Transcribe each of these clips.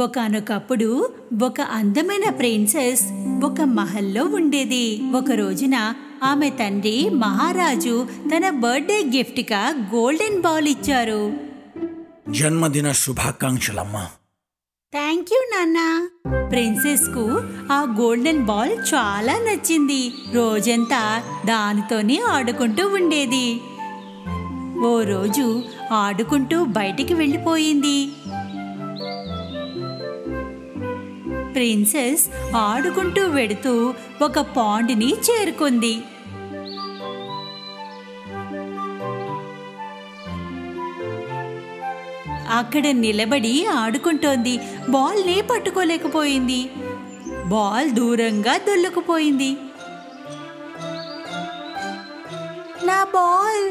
ఒకానొకప్పుడు ఒక అందమైన ప్రిన్సెస్ ఒక మహల్లో ఉండేది. ఒక రోజున ఆమె తండ్రి మహారాజు తన బర్త్డే గిఫ్ట్గా గోల్డెన్ బాల్ ఇచ్చారు. జన్మదిన శుభాకాంక్షలమ్మా. థ్యాంక్ యూ నాన్న. ప్రిన్సెస్ కు ఆ గోల్డెన్ బాల్ చాలా నచ్చింది. రోజంతా దానితోనే ఆడుకుంటూ ఉండేది. ఓ రోజు ఆడుకుంటూ బయటికి వెళ్ళిపోయింది. ప్రిన్సెస్ ఆడుకుంటూ వెడుతూ ఒక పాండ్ని చేరుకుంది. అక్కడ నిలబడి ఆడుకుంటోంది. బాల్ని పట్టుకోలేకపోయింది. బాల్ దూరంగా దొల్లుకుపోయింది. నా బాల్!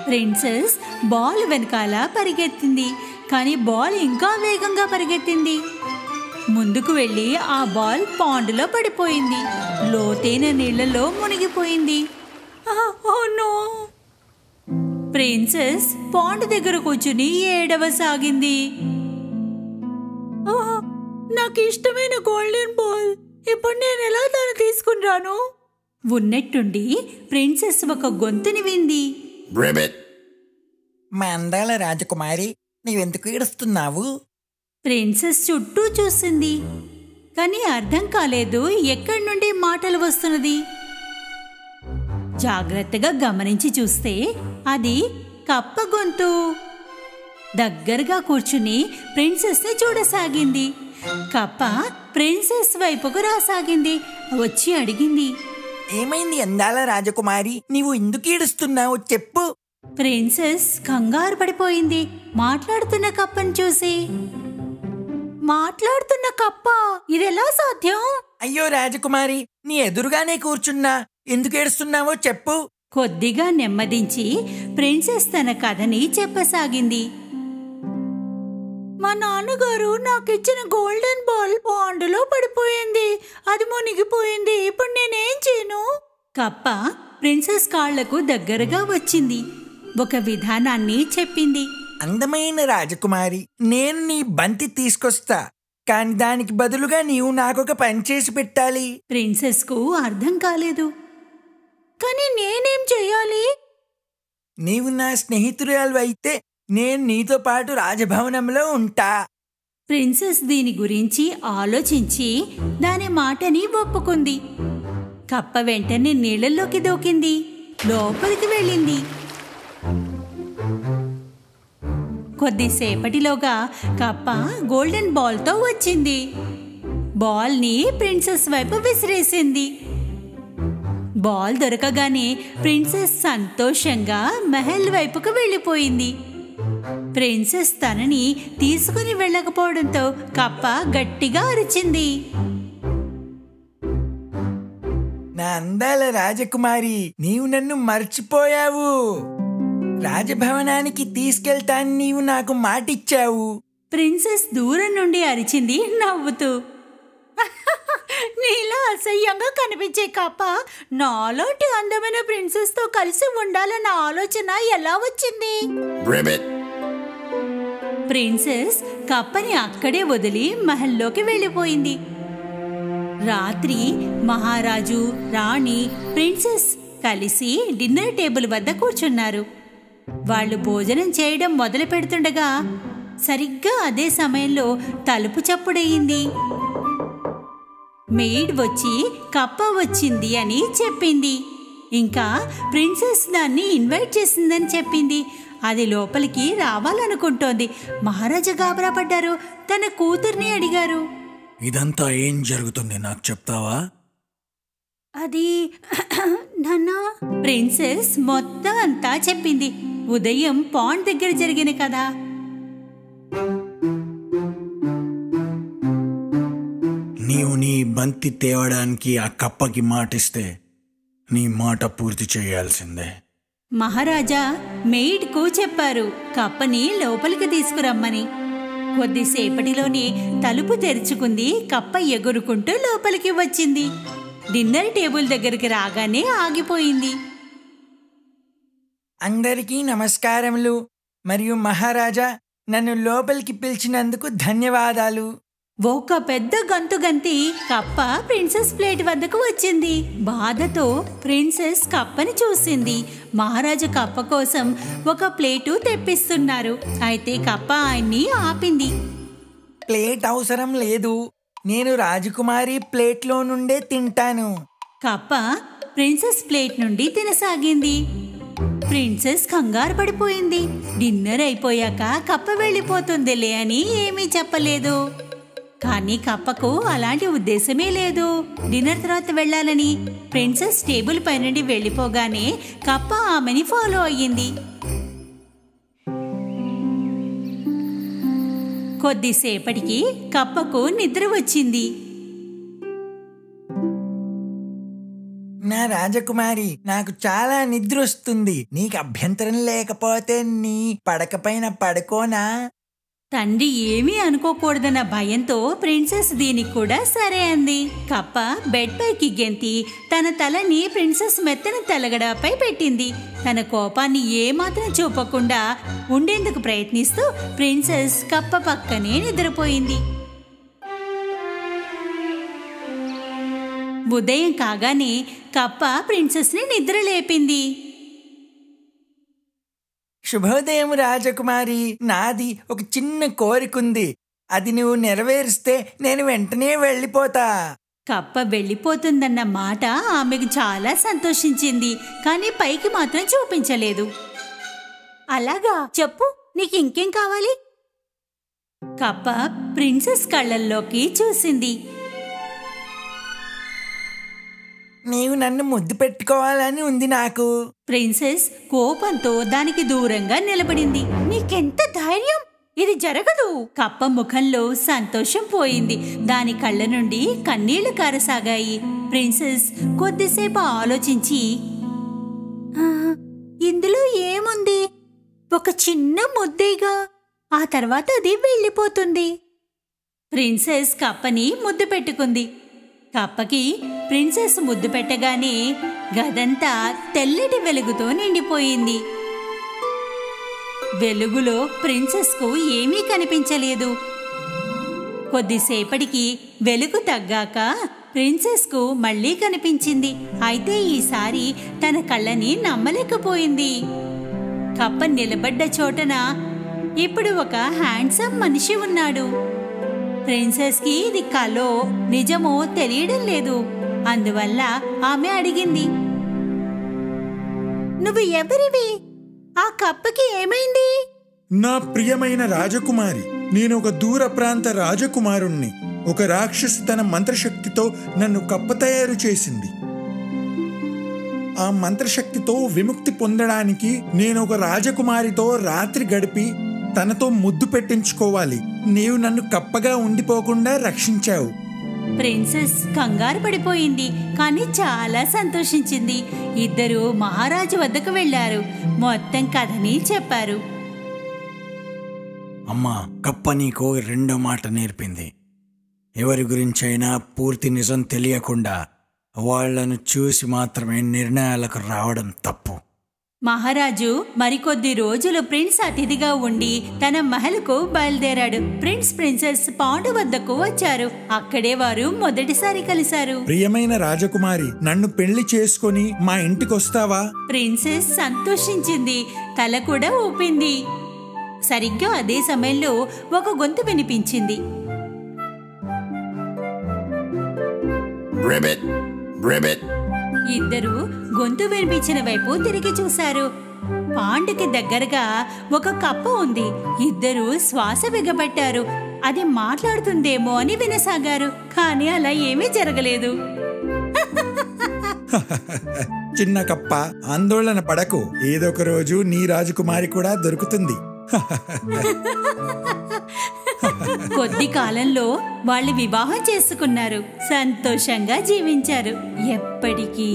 ప్రిన్సెస్ బాల్ వెనకాల పరిగెత్తింది. కానీ బాల్ ఇంకా వేగంగా పరిగెత్తింది. ముందుకు వెళ్ళి ఆ బాల్ పాండులో పడిపోయింది. లోతైన నీళ్లలో మునిగిపోయింది. Oh no! ప్రిన్సెస్ పాండ్ దగ్గర కూర్చుని ఏడవసాగింది. నాకు ఇష్టమైన గోల్డెన్ బాల్ ఇప్పుడు నేను ఎలా దాన్ని తీసుకుని రాను? ఉన్నట్టుండి ప్రిన్సెస్ ఒక గొంతుని వింది. మా అందాల రాజకుమారి, నీవెందుకు ఏడుస్తున్నావు? ప్రిన్సెస్ చుట్టూ చూసింది. కానీ అర్థం కాలేదు ఎక్కడి నుండి మాటలు వస్తున్నది. జాగ్రత్తగా గమనించి చూస్తే అది కప్ప గొంతు. దగ్గరగా కూర్చుని ప్రిన్సెస్ ని చూడసాగింది. కప్ప ప్రిన్సెస్ వైపుకు రాసాగింది. వచ్చి అడిగింది, ఏమైంది అందాల రాజకుమారి? నీవు ఎందుకు ఏడుస్తున్నావు చెప్పు. ప్రిన్సెస్ కంగారు పడిపోయింది మాట్లాడుతున్న కప్పను చూసి. మాట్లాడుతున్న కప్ప? ఇదెలా సాధ్యం? అయ్యో రాజకుమారి, నీ ఎదురుగానే కూర్చున్నా, ఎందుకు ఏడుస్తున్నావో చెప్పు. కొద్దిగా నెమ్మదించి ప్రిన్సెస్ తన కథని చెప్పసాగింది. మా నాన్నగారు నాకిచ్చిన గోల్డెన్ బాల్ పాండులో పడిపోయింది. అది మునిగిపోయింది. ఇప్పుడు నేనేం చేయను? కప్ప ప్రిన్సెస్ కాళ్లకు దగ్గరగా వచ్చింది. ఒక విధానాన్ని చెప్పింది. అందమైన రాజకుమారి, నేను నీ బంతి తీసుకొస్తా, కాని దానికి బదులుగా నీవు నాకొక పని చేసి పెట్టాలి. ప్రిన్సెస్ కు అర్థం కాలేదు. కానీ నేనేం చెయ్యాలి? నీవు నా స్నేహితురాలు అయితే నేను నీతో పాటు రాజభవనంలో ఉంటా. ప్రిన్సెస్ దీని గురించి ఆలోచించి దాని మాటని ఒప్పుకుంది. కప్ప వెంటనే నీళ్ళల్లోకి దూకింది. లోపలికి వెళ్ళింది. కొద్దిసేపటిలోగా కప్ప గోల్డెన్ బాల్తో వచ్చింది. బాల్ని ప్రిన్సెస్ వైపు విసిరేసింది. బాల్ దొరకగానే ప్రిన్సెస్ సంతోషంగా మహల్ వైపుకు వెళ్ళిపోయింది. ప్రిన్సెస్ తనని తీసుకుని వెళ్ళకపోవడంతో కప్ప గట్టిగా అరిచింది. నా అందాల రాజకుమారి, నీవు నన్ను మర్చిపోయావు. రాజభవనానికి తీసుకెళ్తాను నీవు నాకు మాటిచ్చావు. ప్రిన్సెస్ దూరం నుండి అరిచింది నవ్వుతూ. నీలా అసహ్యంగా కనిపించే కప్ప నాలోటి అందమైన ప్రిన్సెస్ తో కలిసి ఉండాలన్న ఆలోచన ఎలా వచ్చింది? ప్రిన్సెస్ కప్పని అక్కడే వదిలి మహల్లోకి వెళ్ళిపోయింది. రాత్రి మహారాజు, రాణి, ప్రిన్సెస్ కలిసి డిన్నర్ టేబుల్ వద్ద కూర్చున్నారు. వాళ్ళు భోజనం చేయడం మొదలు పెడుతుండగా సరిగ్గా అదే సమయంలో తలుపు చప్పుడయింది. మెయిడ్ వచ్చి కప్ప వచ్చింది అని చెప్పింది. ఇంకా ప్రిన్సెస్ దాన్ని ఇన్వైట్ చేసిందని చెప్పింది. అది లోపలికి రావాలనుకుంటోంది. మహారాజా గాబరా పడ్డారు. తన కూతుర్ని అడిగారు, ఇదంతా ఏం జరుగుతుంది నాకు చెప్తావా? అది నాన్నా. ప్రిన్సెస్ మొత్తం అంతా చెప్పింది. ఉదయం పాండ్ దగ్గర జరిగిన కదా. నీవు నీ బంతి తేవడానికి ఆ కప్పకి మాటిస్తే నీ మాట పూర్తి చేయాల్సిందే. మహారాజా మెయిడ్కు చెప్పారు కప్పని లోపలికి తీసుకురమ్మని. కొద్దిసేపటిలోనే తలుపు తెరుచుకుంది. కప్ప ఎగురుకుంటూ లోపలికి వచ్చింది. డిన్నర్ టేబుల్ దగ్గరికి రాగానే ఆగిపోయింది. అందరికీ నమస్కారములు. మరియు మహారాజా, నన్ను లోపలికి పిలిచినందుకు ధన్యవాదాలు. ఒక పెద్ద గంతు గంతి కప్ప ప్రిన్సెస్ ప్లేట్ వద్దకు వచ్చింది. బాధతో ప్రిన్సెస్ కప్పని చూసింది. మహారాజు కప్ప కోసం ఒక ప్లేటు తెప్పిస్తున్నారు. అయితే కప్ప ఆయన్ని ఆపింది. ప్లేట్ అవసరం లేదు, నేను రాజకుమారి ప్లేట్లో నుండే తింటాను. కప్ప ప్రిన్సెస్ ప్లేట్ నుండి తినసాగింది. ప్రిన్సెస్ కంగారు పడిపోయింది. డిన్నర్ అయిపోయాక కప్ప వెళ్ళిపోతుందిలే అని ఏమీ చెప్పలేదు. కానీ కప్పకు అలాంటి ఉద్దేశమే లేదు. డిన్నర్ తర్వాత వెళ్ళాలని. ప్రిన్సెస్ టేబుల్ పై నుండి వెళ్ళిపోగానే కప్ప ఆమెని ఫాలో అయ్యింది. కొద్దిసేపటికి కప్పకు నిద్ర వచ్చింది. నా రాజకుమారి, నాకు చాలా నిద్ర వస్తుంది. నీకు అభ్యంతరం లేకపోతే నీ పడక పైన పడుకోనా? తండ్రి ఏమీ అనుకోకూడదన్న భయంతో ప్రిన్సెస్ దీనికి కూడా సరే అంది. కప్ప బెడ్ పైకి గెంతి తన తలని ప్రిన్సెస్ మెత్తని తలగడపై పెట్టింది. తన కోపాన్ని ఏమాత్రం చూపకుండా ఉండేందుకు ప్రయత్నిస్తూ ప్రిన్సెస్ కప్ప పక్కనే నిద్రపోయింది. ఉదయం కాగానే కప్ప ప్రిన్సెస్ని నిద్రలేపింది. శుభోదయం రాజకుమారి, నాది ఒక చిన్న కోరికుంది. అది నువ్వు నెరవేరిస్తే నేను వెంటనే వెళ్ళిపోతా. కప్ప వెళ్ళిపోతుందన్న మాట ఆమెకు చాలా సంతోషించింది. కానీ పైకి మాత్రం చూపించలేదు. అలాగా, చెప్పు, నీకు ఇంకేం కావాలి? కప్ప ప్రిన్సెస్ కళ్ళల్లోకి చూసింది. నీవు నన్ను ముద్దు పెట్టుకోవాలని ఉంది నాకు. ప్రిన్సెస్ కోపంతో దానికి దూరంగా నిలబడింది. నీకెంత ధైర్యం! ఇది జరగదు. కప్ప ముఖంలో సంతోషం పోయింది. దాని కళ్ళ నుండి కన్నీళ్లు కారసాగాయి. ప్రిన్సెస్ కొద్దిసేపు ఆలోచించి, ఇందులో ఏముంది? ఒక చిన్న ముద్దేగా, ఆ తర్వాత అది వెళ్ళిపోతుంది. ప్రిన్సెస్ కప్పని ముద్దు పెట్టుకుంది. కప్పకి ప్రిన్సెస్ ముద్దు పెట్టగానే గదంతా తెల్లటి వెలుగుతో నిండిపోయింది. వెలుగులో ప్రిన్సెస్కు ఏమీ కనిపించలేదు. కొద్దిసేపటికి వెలుగు తగ్గాక ప్రిన్సెస్కు మళ్ళీ కనిపించింది. అయితే ఈసారి తన కళ్ళని నమ్మలేకపోయింది. కప్ప నిలబడ్డ చోటన ఇప్పుడు ఒక హ్యాండ్సమ్ మనిషి ఉన్నాడు. ప్రిన్సెస్కి ఇది కలో నిజమో తెలియడం లేదు. అందువల్ల ఆమె అడిగింది, నువ్వు ఎవరివి? ఆ కప్పకి ఏమైంది? నా ప్రియమైన రాజకుమారి, నేను ఒక దూర ప్రాంత రాజకుమారుణ్ణి. ఒక రాక్షసి తన మంత్రశక్తితో నన్ను కప్ప తయారు చేసింది. ఆ మంత్రశక్తితో విముక్తి పొందడానికి నేను ఒక రాజకుమారితో రాత్రి గడిపి తనతో ముద్దు పెట్టించుకోవాలి. నీవు నన్ను కప్పగా ఉండిపోకుండా రక్షించావు. ప్రిన్సెస్ కంగారు పడిపోయింది. కానీ చాలా సంతోషించింది. ఇద్దరూ మహారాజు వద్దకు వెళ్లారు. మొత్తం కథని చెప్పారు. అమ్మా, కప్ప నీకు రెండో మాట నేర్పింది. ఎవరి గురించైనా పూర్తి నిజం తెలియకుండా వాళ్లను చూసి మాత్రమే నిర్ణయాలకు రావడం తప్పు. మహారాజు మరికొద్ది రోజులు ప్రిన్స్ అతిథిగా ఉండి తన మహల్కు బయలుదేరాడు. ప్రిన్సెస్ పాండు వద్దకు వచ్చారు. అక్కడే వారు మొదటిసారి కలిశారు. ప్రియమైన రాజకుమారి, నన్ను పెళ్లి చేసుకొని మా ఇంటికొస్తావా? ప్రిన్సెస్ సంతోషించింది. తల కూడా ఊపింది. సరిగ్గా అదే సమయంలో ఒక గొంతు వినిపించింది. ఇద్దరు గొంతు వినిపించిన వైపు తిరిగి చూశారు. పాండుకి దగ్గరగా ఒక కప్ప ఉంది. ఇద్దరు శ్వాస బిగబట్టారు. అది మాట్లాడుతుందేమో అని వినసాగారు. కానీ అలా ఏమీ జరగలేదు. చిన్న కప్ప, ఆందోళన పడకు. ఏదో ఒక రోజు నీ రాజకుమారి కూడా దొరుకుతుంది. కొద్ది కాలంలో వాళ్ళు వివాహం చేసుకున్నారు. సంతోషంగా జీవించారు ఎప్పటికీ.